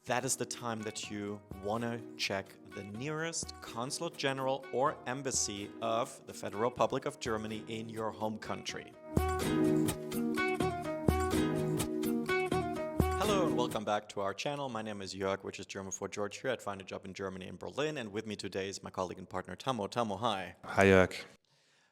that is the time that you want to check the nearest consulate general or embassy of the Federal Republic of Germany in your home country. Hello and welcome back to our channel. My name is Jörg, which is German for George here at Find a Job in Germany in Berlin. And with me today is my colleague and partner, Tammo. Tammo, hi. Hi, Jörg.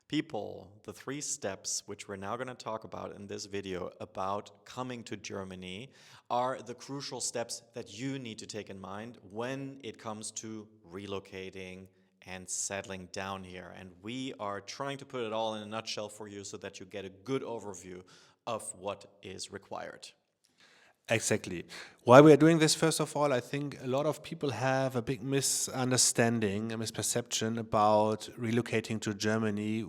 People, the 3 steps which we're now going to talk about in this video about coming to Germany are the crucial steps that you need to take in mind when it comes to relocating and settling down here. And we are trying to put it all in a nutshell for you so that you get a good overview of what is required. Exactly. Why we are doing this, first of all, I think a lot of people have a big misunderstanding, a misperception about relocating to Germany.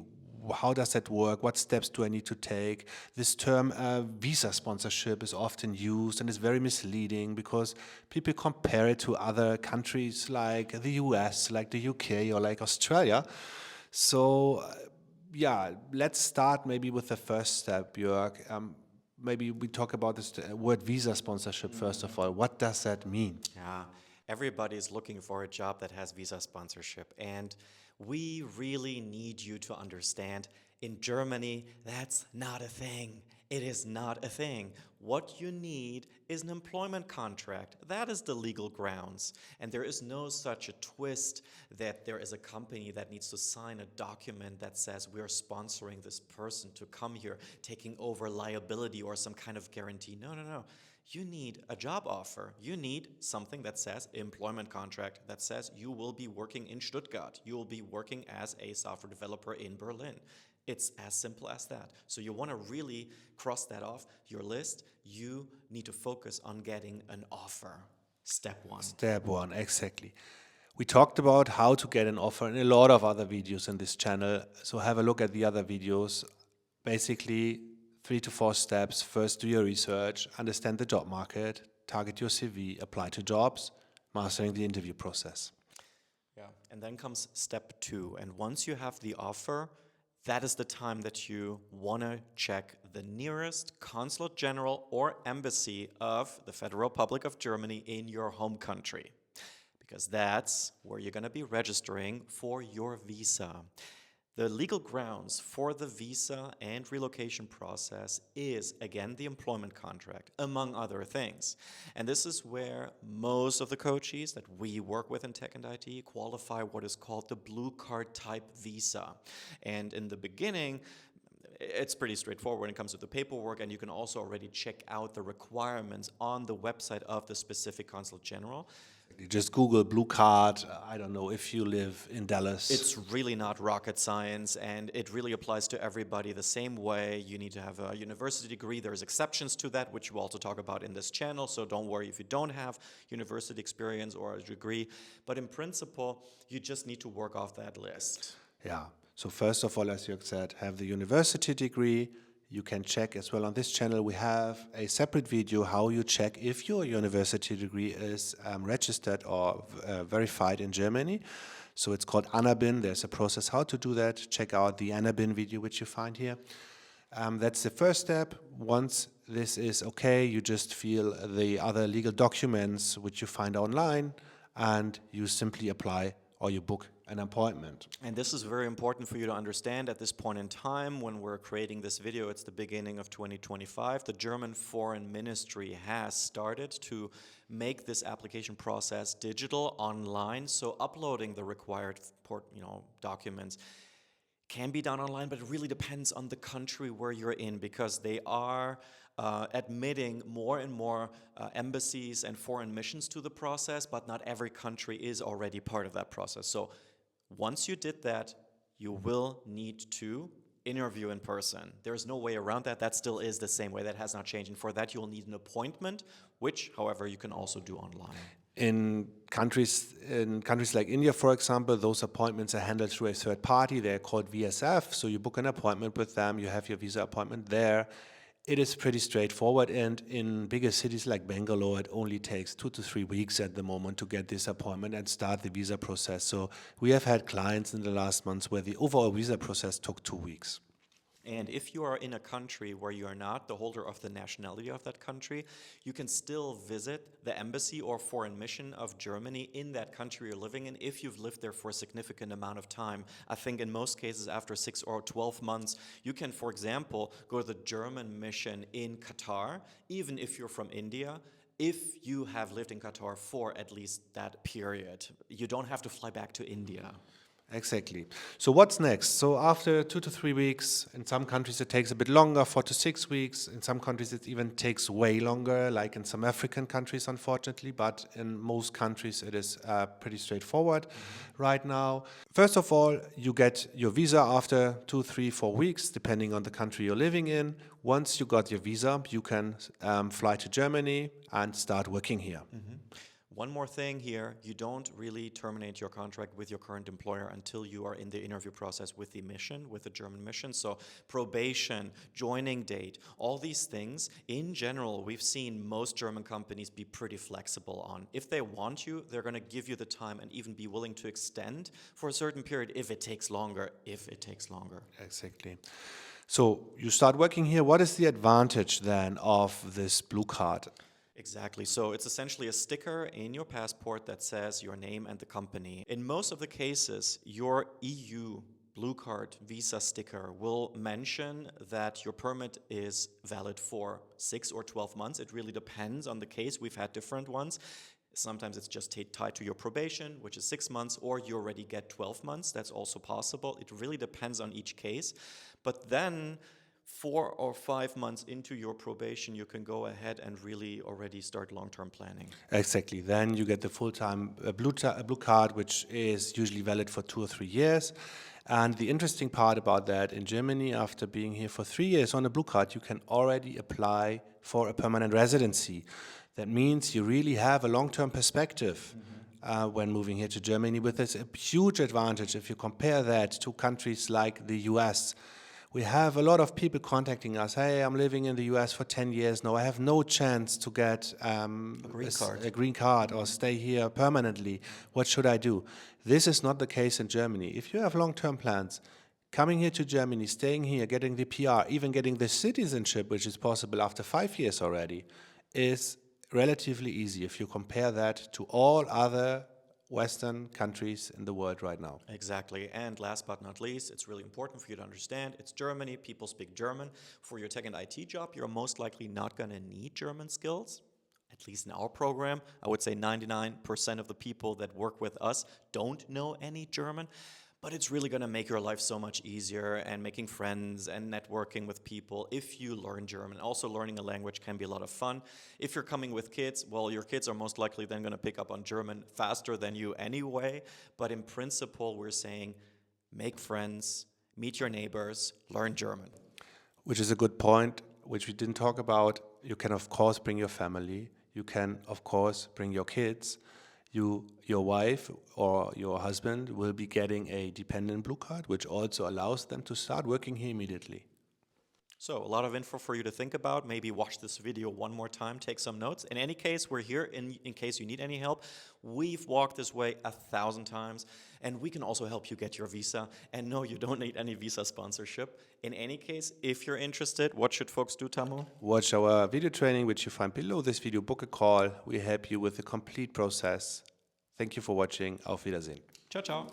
How does that work? What steps do I need to take? This term visa sponsorship is often used and is very misleading because people compare it to other countries like the US, like the UK or like Australia. So let's start maybe with the first step, Jörg. Maybe we talk about this word visa sponsorship first of all. What does that mean? Yeah, everybody is looking for a job that has visa sponsorship. And we really need you to understand, in Germany, that's not a thing. It is not a thing. What you need is an employment contract. That is the legal grounds. And there is no such a twist that there is a company that needs to sign a document that says we're sponsoring this person to come here, taking over liability or some kind of guarantee. No, no, no. You need a job offer. You need something that says employment contract, that says you will be working in Stuttgart. You will be working as a software developer in Berlin. It's as simple as that. So you want to really cross that off your list. You need to focus on getting an offer. Step 1. Step 1, exactly. We talked about how to get an offer in a lot of other videos in this channel. So have a look at the other videos. Basically, 3 to 4 steps. First, do your research, understand the job market, target your CV, apply to jobs, mastering the interview process. Yeah, and then comes step 2. And once you have the offer, that is the time that you want to check the nearest consulate general or embassy of the Federal Republic of Germany in your home country, because that's where you're going to be registering for your visa. The legal grounds for the visa and relocation process is, again, the employment contract, among other things. And this is where most of the coachees that we work with in tech and IT qualify what is called the blue card type visa. And in the beginning, it's pretty straightforward when it comes to the paperwork, and you can also already check out the requirements on the website of the specific consulate general. You just Google blue card. I don't know if you live in Dallas. It's really not rocket science, and it really applies to everybody the same way. You need to have a university degree. There's exceptions to that, which we'll also talk about in this channel, so don't worry if you don't have university experience or a degree. But in principle, you just need to work off that list. Yeah. So first of all, as Jörg said, have the university degree. You can check as well on this channel. We have a separate video how you check if your university degree is registered or verified in Germany. So it's called ANABIN. There's a process how to do that. Check out the ANABIN video, which you find here. That's the first step. Once this is okay, you just fill the other legal documents which you find online, and you simply apply or you book an appointment. And this is very important for you to understand at this point in time when we're creating this video. It's the beginning of 2025. The German Foreign Ministry has started to make this application process digital online. So uploading the required documents can be done online, but it really depends on the country where you're in, because they are admitting more and more embassies and foreign missions to the process, but not every country is already part of that process. So once you did that, you will need to interview in person. There's no way around that. That still is the same way. That has not changed. And for that, you'll need an appointment, which, however, you can also do online. In countries like India, for example, those appointments are handled through a third party. They're called VSF. So you book an appointment with them. You have your visa appointment there. It is pretty straightforward, and in bigger cities like Bangalore, it only takes 2 to 3 weeks at the moment to get this appointment and start the visa process. So we have had clients in the last months where the overall visa process took 2 weeks. And if you are in a country where you are not the holder of the nationality of that country, you can still visit the embassy or foreign mission of Germany in that country you're living in if you've lived there for a significant amount of time. I think in most cases after 6 or 12 months, you can, for example, go to the German mission in Qatar, even if you're from India, if you have lived in Qatar for at least that period. You don't have to fly back to India. Exactly. So what's next? So after 2 to 3 weeks, in some countries it takes a bit longer, 4 to 6 weeks. In some countries it even takes way longer, like in some African countries, unfortunately. But in most countries it is pretty straightforward right now. First of all, you get your visa after 2, 3, 4 weeks, depending on the country you're living in. Once you got your visa, you can fly to Germany and start working here. One more thing here, you don't really terminate your contract with your current employer until you are in the interview process with the mission, with the German mission. So probation, joining date, all these things, in general, we've seen most German companies be pretty flexible on. If they want you, they're going to give you the time and even be willing to extend for a certain period if it takes longer, Exactly. So you start working here. What is the advantage then of this blue card? Exactly. So it's essentially a sticker in your passport that says your name and the company. In most of the cases, your EU blue card visa sticker will mention that your permit is valid for 6 or 12 months. It really depends on the case. We've had different ones. Sometimes it's just tied to your probation, which is 6 months, or you already get 12 months. That's also possible. It really depends on each case. But then 4 or 5 months into your probation, you can go ahead and really already start long-term planning. Exactly. Then you get the full-time blue card, which is usually valid for 2 or 3 years. And the interesting part about that, in Germany, after being here for 3 years on a blue card, you can already apply for a permanent residency. That means you really have a long-term perspective when moving here to Germany, with this a huge advantage if you compare that to countries like the US. We have a lot of people contacting us. Hey, I'm living in the US for 10 years now. I have no chance to get a green card or stay here permanently. What should I do? This is not the case in Germany. If you have long-term plans, coming here to Germany, staying here, getting the PR, even getting the citizenship, which is possible after 5 years already, is relatively easy if you compare that to all other Western countries in the world right now. Exactly. And last but not least, it's really important for you to understand, it's Germany, people speak German. For your tech and IT job, you're most likely not going to need German skills. At least in our program, I would say 99% of the people that work with us don't know any German. But it's really going to make your life so much easier, and making friends and networking with people if you learn German. Also, learning a language can be a lot of fun. If you're coming with kids, well, your kids are most likely then going to pick up on German faster than you anyway. But in principle, we're saying make friends, meet your neighbors, learn German. Which is a good point, which we didn't talk about. You can, of course, bring your family. You can, of course, bring your kids. Your wife or your husband will be getting a dependent blue card, which also allows them to start working here immediately. So a lot of info for you to think about. Maybe watch this video one more time, take some notes. In any case, we're here in case you need any help. We've walked this way 1,000 times, and we can also help you get your visa. And no, you don't need any visa sponsorship. In any case, if you're interested, what should folks do, Tamu? Watch our video training, which you find below this video. Book a call. We help you with the complete process. Thank you for watching. Auf Wiedersehen. Ciao, ciao.